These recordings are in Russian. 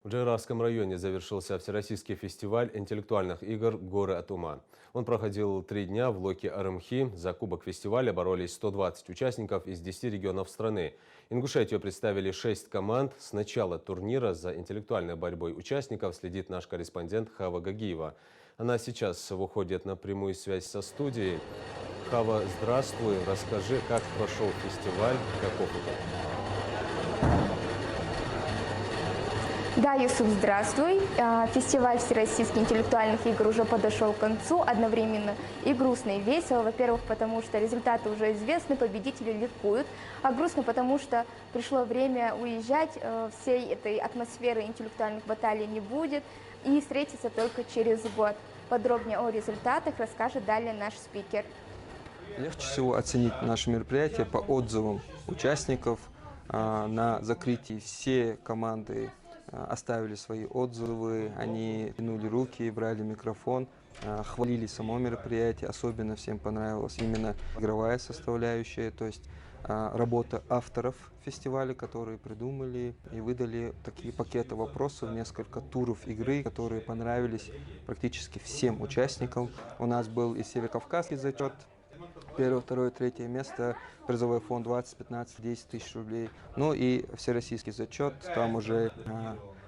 В Джейравском районе завершился Всероссийский фестиваль интеллектуальных игр «Горы от ума». Он проходил 3 дня в Локи Арымхи. За кубок фестиваля боролись 120 участников из 10 регионов страны. Ингушетию представили 6 команд. С начала турнира за интеллектуальной борьбой участников следит наш корреспондент Хава Гагиева. Она сейчас выходит на прямую связь со студией. Хава, здравствуй. Расскажи, как прошел фестиваль, каков итог? Да, Юсуп, здравствуй. Фестиваль Всероссийских интеллектуальных игр уже подошел к концу, одновременно и грустно, и весело. Во-первых, потому что результаты уже известны, победители ликуют, а грустно, потому что пришло время уезжать, всей этой атмосферы интеллектуальных баталий не будет, и встретиться только через год. Подробнее о результатах расскажет далее наш спикер. Легче всего оценить наше мероприятие по отзывам участников. На закрытии все команды оставили свои отзывы, они тянули руки, брали микрофон, хвалили само мероприятие. Особенно всем понравилась именно игровая составляющая, то есть работа авторов фестиваля, которые придумали и выдали такие пакеты вопросов, несколько туров игры, которые понравились практически всем участникам. У нас был и северокавказский зачет. Первое, второе, третье место, призовой фонд 20, 15, 10 тысяч рублей. Ну и всероссийский зачет, там уже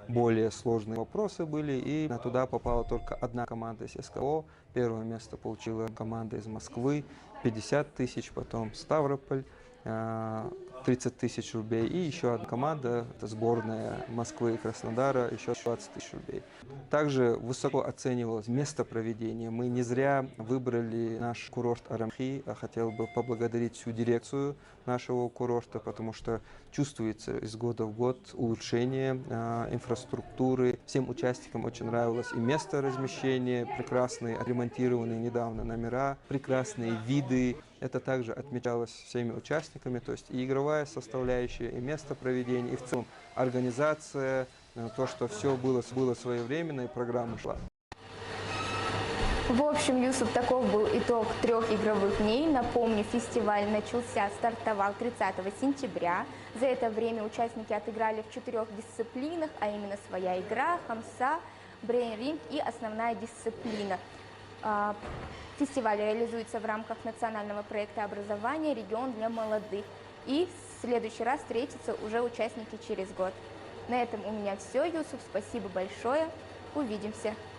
более сложные вопросы были, и туда попала только одна команда из СКО. Первое место получила команда из Москвы, 50 тысяч, потом Ставрополь, 30 тысяч рублей, и еще одна команда, это сборная Москвы и Краснодара, еще 20 тысяч рублей. Также высоко оценивалось место проведения. Мы не зря выбрали наш курорт Арымхи. Хотел бы поблагодарить всю дирекцию нашего курорта, потому что чувствуется из года в год улучшение инфраструктуры. Всем участникам очень нравилось и место размещения, прекрасные отремонтированные недавно номера, прекрасные виды. Это также отмечалось всеми участниками, то есть и игровая составляющая, и место проведения, и в целом организация, то, что все было своевременно и программа шла. В общем, Юсуп, таков был итог 3 игровых дней. Напомню, фестиваль стартовал 30 сентября. За это время участники отыграли в 4 дисциплинах, а именно своя игра, хамса, брейн-ринг и основная дисциплина. Фестиваль реализуется в рамках национального проекта образования «Регион для молодых». И в следующий раз встретятся уже участники через год. На этом у меня все, Юсуп. Спасибо большое. Увидимся.